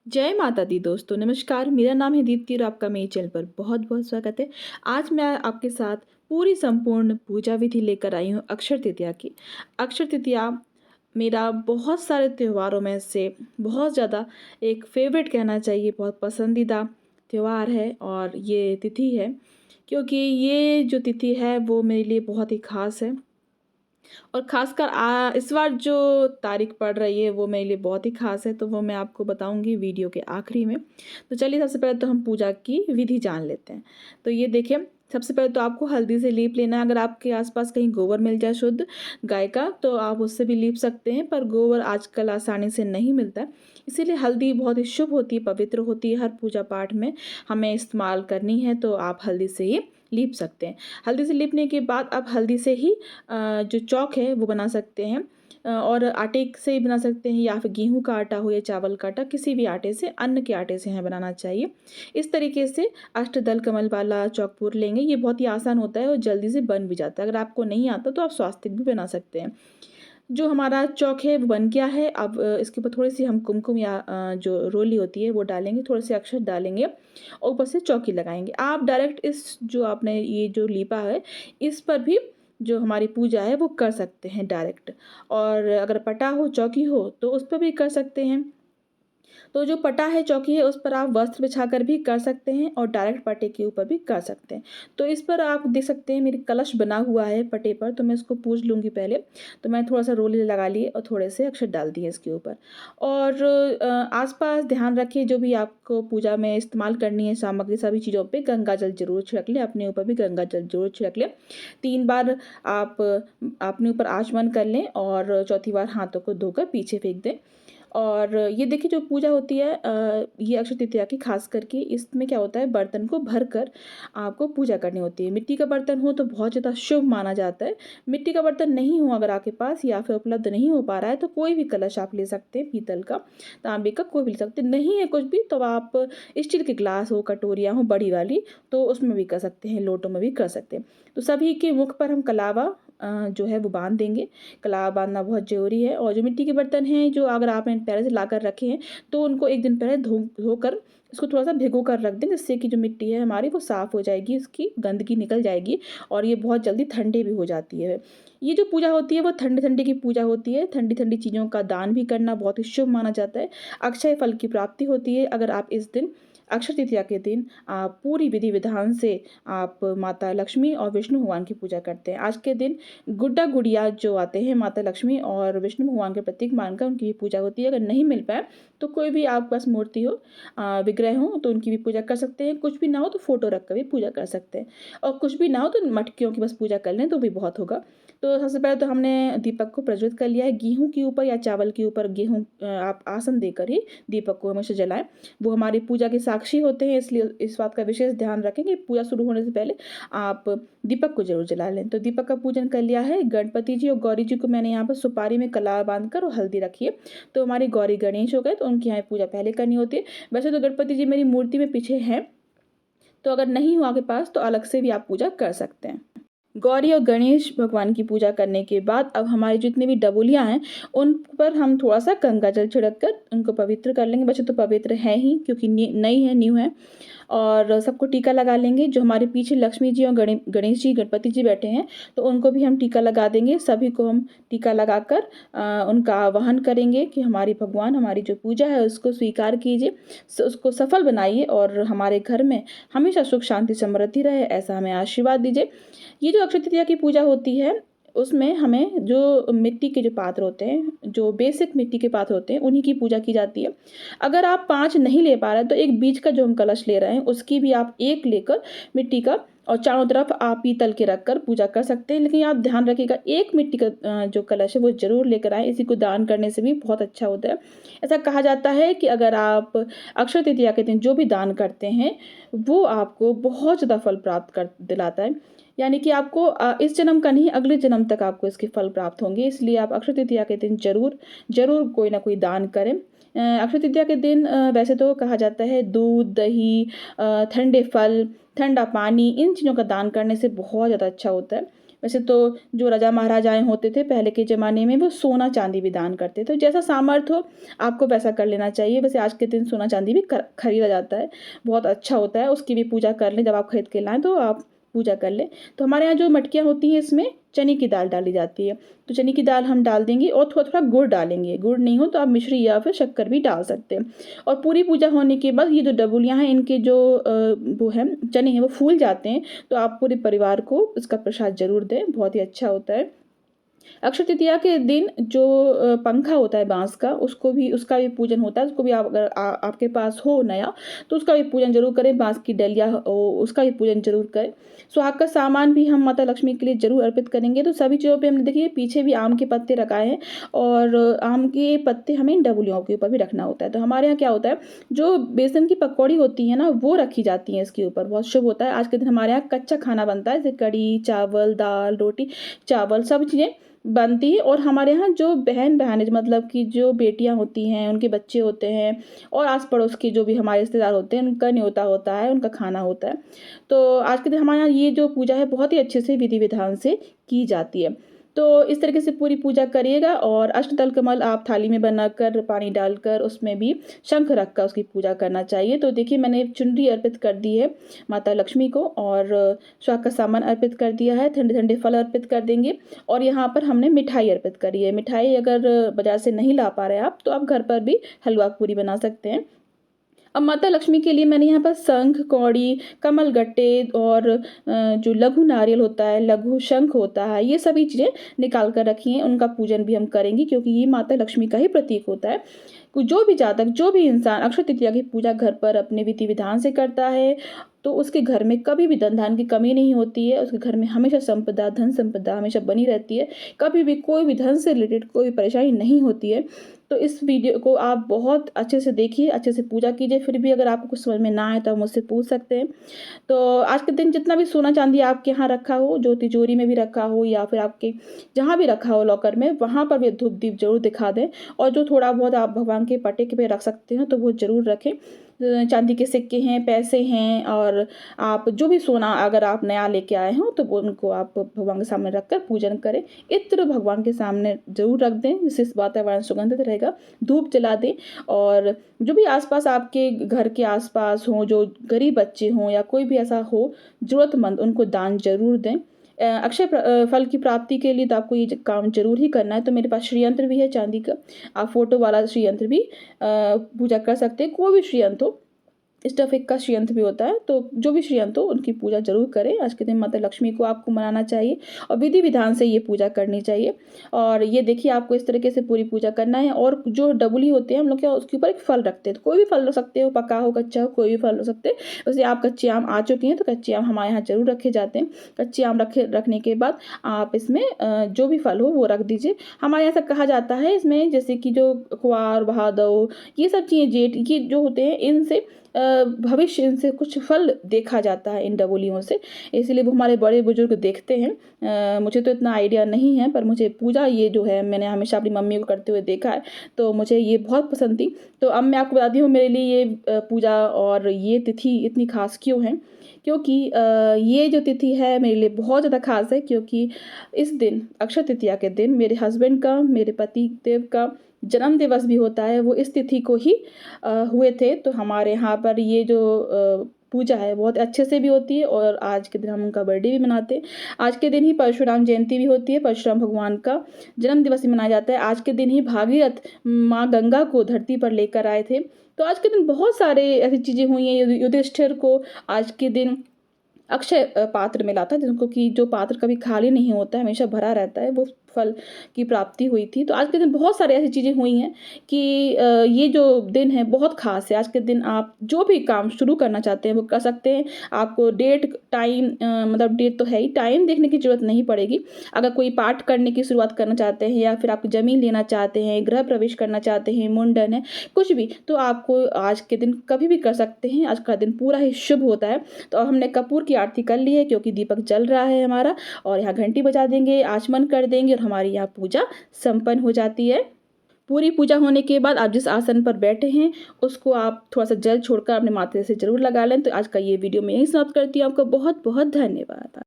जय माता दी दोस्तों, नमस्कार। मेरा नाम है दीप्ति और आपका मेरे चैनल पर बहुत बहुत स्वागत है। आज मैं आपके साथ पूरी संपूर्ण पूजा विधि लेकर आई हूँ अक्षय तृतीया की। अक्षय तृतीया मेरा बहुत सारे त्योहारों में से बहुत ज़्यादा एक फेवरेट कहना चाहिए, बहुत पसंदीदा त्यौहार है और ये तिथि है, क्योंकि ये जो तिथि है वो मेरे लिए बहुत ही ख़ास है। और ख़ासकर इस बार जो तारीख पड़ रही है वो मेरे लिए बहुत ही ख़ास है, तो वो मैं आपको बताऊँगी वीडियो के आखिरी में। तो चलिए सबसे पहले तो हम पूजा की विधि जान लेते हैं। तो ये देखिए, सबसे पहले तो आपको हल्दी से लीप लेना है। अगर आपके आस-पास कहीं गोबर मिल जाए शुद्ध गाय का तो आप उससे भी लीप सकते हैं, पर गोबर आजकल आसानी से नहीं मिलता है। इसीलिए हल्दी बहुत ही शुभ होती है, पवित्र होती है, हर पूजा पाठ में हमें इस्तेमाल करनी है, तो आप हल्दी से ही लीप सकते हैं। हल्दी से लीपने के बाद आप हल्दी से ही जो चौक है वो बना सकते हैं, और आटे से ही बना सकते हैं, या फिर गेहूँ का आटा हो या चावल का आटा, किसी भी आटे से, अन्न के आटे से हमें बनाना चाहिए। इस तरीके से अष्टदल कमल वाला चौक पूर लेंगे। ये बहुत ही आसान होता है और जल्दी से बन भी जाता है। अगर आपको नहीं आता तो आप स्वास्तिक भी बना सकते हैं। जो हमारा चौक है वो बन गया है। अब इसके ऊपर थोड़ी-सी हम कुमकुम या जो रोली होती है वो डालेंगे, थोड़े से अक्षत डालेंगे और ऊपर से चौकी लगाएँगे। आप डायरेक्ट इस जो आपने ये जो लीपा है, इस पर भी जो हमारी पूजा है वो कर सकते हैं डायरेक्ट। और अगर पटा हो, चौकी हो तो उस पर भी कर सकते हैं। तो जो पटा है, चौकी है, उस पर आप वस्त्र बिछाकर भी कर सकते हैं और डायरेक्ट पटे के ऊपर भी कर सकते हैं। तो इस पर आप देख सकते हैं मेरी कलश बना हुआ है पटे पर, तो मैं इसको पूज लूँगी पहले। तो मैं थोड़ा-सा रोली लगा लिए और थोड़े से अक्षत डाल दिए इसके ऊपर। और आस-पास ध्यान रखिए, जो भी आपको पूजा में इस्तेमाल करनी है सामग्री, सभी चीज़ों पे गंगा जल ज़रूर छिड़क लें, अपने ऊपर भी गंगा जल ज़रूर छिड़क लें। 3 बार आप अपने ऊपर आचमन कर लें और चौथी बार हाथों को धोकर पीछे फेंक दें। और ये देखिए, जो पूजा होती है ये अक्षय तृतीया की खास करके, इसमें क्या होता है, बर्तन को भरकर आपको पूजा करनी होती है। मिट्टी का बर्तन हो तो बहुत ज़्यादा शुभ माना जाता है। मिट्टी का बर्तन नहीं हो अगर आपके पास, या फिर उपलब्ध नहीं हो पा रहा है, तो कोई भी कलश आप ले सकते हैं, पीतल का, तांबे का, कोई भी ले सकते हैं। नहीं है कुछ भी तो आप स्टील के ग्लास हो, कटोरियाँ हो बड़ी वाली, तो उसमें भी कर सकते हैं, लोटों में भी कर सकते हैं। तो सभी के मुख पर हम कलावा जो है वो बाँध देंगे। कलावा बाँधना बहुत ज़रूरी है। और जो मिट्टी के बर्तन हैं, जो अगर आपने पहले से लाकर रखे हैं, तो उनको 1 दिन पहले धोकर इसको थोड़ा-सा भिगो कर रख दें, जिससे कि जो मिट्टी है हमारी वो साफ़ हो जाएगी, उसकी गंदगी निकल जाएगी और ये बहुत जल्दी ठंडी भी हो जाती है। ये जो पूजा होती है वो ठंडी-ठंडी की पूजा होती है। ठंडी-ठंडी चीज़ों का दान भी करना बहुत ही शुभ माना जाता है। अक्षय फल की प्राप्ति होती है अगर आप इस दिन, अक्षय तृतीया के दिन, आप पूरी विधि-विधान से आप माता लक्ष्मी और विष्णु भगवान की पूजा करते हैं। आज के दिन गुड्डा-गुड़िया जो आते हैं, माता लक्ष्मी और विष्णु भगवान के प्रतीक मानकर उनकी भी पूजा होती है। अगर नहीं मिल पाए तो कोई भी आपके पास मूर्ति हो, विग्रह हो, तो उनकी भी पूजा कर सकते हैं। कुछ भी ना हो तो फ़ोटो रख कर भी पूजा कर सकते हैं, और कुछ भी ना हो तो मटकियों की बस पूजा कर लें तो भी बहुत होगा। तो सबसे पहले तो हमने दीपक को प्रज्वलित कर लिया है। गेहूँ के ऊपर या चावल के ऊपर गेहूँ आप आसन देकर ही दीपक को हमेशा जलाएँ। वो हमारी पूजा के साक्षी होते हैं, इसलिए इस बात का विशेष ध्यान रखें कि पूजा शुरू होने से पहले आप दीपक को ज़रूर जला लें। तो दीपक का पूजन कर लिया है। गणपति जी और गौरी जी को मैंने यहाँ पर सुपारी में कला बाँधकर और हल्दी रखी है। तो हमारी गौरी गणेश हो गए, तो उनकी यहाँ पूजा पहले करनी होती है। वैसे तो गणपति जी मेरी मूर्ति में पीछे हैं, तो अगर नहीं हो आपके पास तो अलग से भी आप पूजा कर सकते हैं। गौरी और गणेश भगवान की पूजा करने के बाद अब हमारी जितनी भी डबोलियाँ हैं, उन पर हम थोड़ा-सा गंगा जल छिड़क कर उनको पवित्र कर लेंगे। वैसे तो पवित्र हैं ही, क्योंकि नई है, न्यू है। और सबको टीका लगा लेंगे। जो हमारे पीछे लक्ष्मी जी और गणेश जी, गणपति जी बैठे हैं, तो उनको भी हम टीका लगा देंगे। सभी को हम टीका लगाकर उनका आवाहन करेंगे कि हमारी भगवान, हमारी जो पूजा है उसको स्वीकार कीजिए, उसको सफल बनाइए और हमारे घर में हमेशा सुख, शांति, समृद्धि रहे, ऐसा हमें आशीर्वाद दीजिए। ये जो अक्षय तृतीया की पूजा होती है, उसमें हमें जो मिट्टी के जो पात्र होते हैं, जो बेसिक मिट्टी के पात्र होते हैं, उन्हीं की पूजा की जाती है। अगर आप 5 नहीं ले पा रहे हैं, तो एक बीच का जो हम कलश ले रहे हैं, उसकी भी आप 1 लेकर मिट्टी का, और चारों तरफ आप पीतल के रख कर पूजा कर सकते हैं। लेकिन आप ध्यान रखिएगा, 1 मिट्टी का जो कलश है वो ज़रूर लेकर आएँ। इसी को दान करने से भी बहुत अच्छा होता है। ऐसा कहा जाता है कि अगर आप अक्षय तृतीया के दिन जो भी दान करते हैं, वो आपको बहुत ज़्यादा फल प्राप्त कर दिलाता है। यानी कि आपको इस जन्म का नहीं, अगले जन्म तक आपको इसके फल प्राप्त होंगे। इसलिए आप अक्षय तृतीया के दिन ज़रूर कोई ना कोई दान करें। अक्षय तृतीया के दिन वैसे तो कहा जाता है दूध, दही, ठंडे फल, ठंडा पानी, इन चीज़ों का दान करने से बहुत ज़्यादा अच्छा होता है। वैसे तो जो राजा महाराजाएँ होते थे पहले के ज़माने में, वो सोना चांदी भी दान करते थे। जैसा सामर्थ्य हो आपको वैसा कर लेना चाहिए। वैसे आज के दिन सोना चांदी भी खरीदा जाता है, बहुत अच्छा होता है, उसकी भी पूजा कर लें। जब आप खरीद के लाएँ तो आप पूजा कर लें। तो हमारे यहाँ जो मटकियाँ होती हैं इसमें चने की दाल डाली जाती है। तो चने की दाल हम डाल देंगे और थोड़ा-थोड़ा गुड़ डालेंगे। गुड़ नहीं हो तो आप मिश्री या फिर शक्कर भी डाल सकते हैं। और पूरी पूजा होने के बाद ये जो डबुलियाँ हैं इनके जो वो है चने हैं वो फूल जाते हैं, तो आप पूरे परिवार को इसका प्रसाद ज़रूर दें, बहुत ही अच्छा होता है। अक्षय तृतीया के दिन जो पंखा होता है बाँस का, उसका भी पूजन होता है। उसको भी आप अगर आपके पास हो नया, तो उसका भी पूजन ज़रूर करें। बाँस की डलिया उसका भी पूजन ज़रूर करें। सुहाग का सामान भी हम माता लक्ष्मी के लिए ज़रूर अर्पित करेंगे। तो सभी चीज़ों पे हमने देखिए पीछे भी आम के पत्ते रखाए हैं और आम के पत्ते हमें इन डबुलियों के ऊपर भी रखना होता है। तो हमारे यहाँ क्या होता है, जो बेसन की पकौड़ी होती है ना, वो रखी जाती हैं इसके ऊपर, बहुत शुभ होता है। आज के दिन हमारे यहाँ कच्चा खाना बनता है, जैसे कढ़ी, चावल, दाल, रोटी, चावल सब चीज़ें बनती है। और हमारे यहाँ जो बहन-भाई मतलब कि जो बेटियाँ होती हैं, उनके बच्चे होते हैं और आस-पड़ोस के जो भी हमारे रिश्तेदार होते हैं, उनका न्योता होता है, उनका खाना होता है। तो आज के दिन हमारे यहाँ ये जो पूजा है बहुत ही अच्छे से विधि-विधान से की जाती है। तो इस तरीके से पूरी पूजा करिएगा और अष्टदल कमल आप थाली में बनाकर पानी डालकर उसमें भी शंख रखकर उसकी पूजा करना चाहिए। तो देखिए मैंने चुनरी अर्पित कर दी है माता लक्ष्मी को और सुहाग का सामान अर्पित कर दिया है, ठंडे-ठंडे फल अर्पित कर देंगे और यहाँ पर हमने मिठाई अर्पित करी है। मिठाई अगर बाज़ार से नहीं ला पा रहे हैं आप, तो आप घर पर भी हलवा पूरी बना सकते हैं। अब माता लक्ष्मी के लिए मैंने यहाँ पर शंख, कौड़ी, कमल गट्टे और जो लघु नारियल होता है, लघु शंख होता है, ये सभी चीज़ें निकाल कर रखी हैं। उनका पूजन भी हम करेंगे क्योंकि ये माता लक्ष्मी का ही प्रतीक होता है। जो भी जातक, जो भी इंसान अक्षय तृतीया की पूजा घर पर अपने विधि-विधान से करता है, तो उसके घर में कभी भी धन-धान्य की कमी नहीं होती है। उसके घर में हमेशा संपदा, धन संपदा हमेशा बनी रहती है। कभी भी कोई भी धन से रिलेटेड कोई भी परेशानी नहीं होती है। तो इस वीडियो को आप बहुत अच्छे से देखिए, अच्छे से पूजा कीजिए। फिर भी अगर आपको कुछ समझ में ना आए तो आप मुझसे पूछ सकते हैं। तो आज के दिन जितना भी सोना-चांदी आपके यहाँ रखा हो, जो तिजोरी में भी रखा हो या फिर आपके जहाँ भी रखा हो लॉकर में, वहाँ पर भी धूप-दीप ज़रूर दिखा दें और जो थोड़ा बहुत आप भगवान के पटेके पे रख सकते हैं, तो वो ज़रूर रखें। चांदी के सिक्के हैं, पैसे हैं और आप जो भी सोना अगर आप नया लेके आए हों, तो वो उनको आप भगवान के सामने रखकर पूजन करें। इत्र भगवान के सामने ज़रूर रख दें, जिससे वातावरण सुगंधित रहेगा। धूप जला दें और जो भी आस-पास आपके घर के आस-पास हों, जो गरीब बच्चे हों या कोई भी ऐसा हो ज़रूरतमंद, उनको दान ज़रूर दें। फल की प्राप्ति के लिए तो आपको ये काम ज़रूर ही करना है। तो मेरे पास श्रीयंत्र भी है चांदी का, आप फ़ोटो वाला श्रीयंत्र भी पूजा कर सकते हैं। कोई भी श्रीयंत्र हो, स्टफ़िक का श्रीयंत्र भी होता है, तो जो भी श्रीयंत्र हो उनकी पूजा ज़रूर करें। आज के दिन माता लक्ष्मी को आपको मनाना चाहिए और विधि-विधान से ये पूजा करनी चाहिए। और ये देखिए आपको इस तरीके से पूरी पूजा करना है और जो डबली होते हैं हम लोग क्या उसके ऊपर एक फल रखते हैं। तो कोई भी फल रख सकते हो, पका हो, कच्चा हो, कोई भी फल रख सकते हैं। वैसे आप कच्चे आम आ चुके हैं, तो कच्चे आम हमारे यहाँ ज़रूर रखे जाते हैं। कच्चे आम रखने के बाद आप इसमें जो भी फल हो वो रख दीजिए। हमारे यहाँ ऐसा कहा जाता है इसमें जैसे कि जो कुआर, भादौ ये सब चीज़ें जेठ ये जो होते हैं इनसे भविष्य इनसे कुछ फल देखा जाता है इन डबोलियों से, इसलिए वो हमारे बड़े-बुजुर्ग देखते हैं। मुझे तो इतना आइडिया नहीं है पर मुझे पूजा ये जो है मैंने हमेशा अपनी मम्मी को करते हुए देखा है, तो मुझे ये बहुत पसंद थी। तो अब मैं आपको बताती हूँ मेरे लिए ये पूजा और ये तिथि इतनी ख़ास क्यों है? क्योंकि ये जो तिथि है मेरे लिए बहुत ज़्यादा ख़ास है क्योंकि इस दिन अक्षय तृतीया के दिन मेरे हस्बैंड का, मेरे पति देव का जन्म दिवस भी होता है, वो इस तिथि को ही हुए थे। तो हमारे यहाँ पर ये जो पूजा है बहुत अच्छे से भी होती है और आज के दिन हम उनका बर्थडे भी मनाते हैं। आज के दिन ही परशुराम जयंती भी होती है, परशुराम भगवान का जन्म दिवस भी मनाया जाता है। आज के दिन ही भागीरथ माँ गंगा को धरती पर लेकर आए थे। तो आज के दिन बहुत सारे ऐसी चीज़ें हुई हैं, युधिष्ठिर को आज के दिन अक्षय पात्र मिला था जिनको कि जो पात्र कभी खाली नहीं होता है, हमेशा भरा रहता है, वो फल की प्राप्ति हुई थी। तो आज के दिन बहुत सारी ऐसी चीज़ें हुई हैं कि ये जो दिन है बहुत ख़ास है। आज के दिन आप जो भी काम शुरू करना चाहते हैं वो कर सकते हैं। आपको डेट, टाइम मतलब डेट तो है ही, टाइम देखने की ज़रूरत नहीं पड़ेगी। अगर कोई पाठ करने की शुरुआत करना चाहते हैं या फिर आप ज़मीन लेना चाहते हैं, गृह प्रवेश करना चाहते हैं, मुंडन है, कुछ भी, तो आपको आज के दिन कभी भी कर सकते हैं। आज का दिन पूरा ही शुभ होता है। तो हमने कपूर की आरती कर ली है क्योंकि दीपक जल रहा है हमारा और यहाँ घंटी बजा देंगे, आचमन कर देंगे और हमारी यहाँ पूजा संपन्न हो जाती है। पूरी पूजा होने के बाद आप जिस आसन पर बैठे हैं उसको आप थोड़ा-सा जल छोड़कर अपने माथे से ज़रूर लगा लें। तो आज का ये वीडियो मैं यहीं समाप्त करती हूँ। आपका बहुत-बहुत धन्यवाद।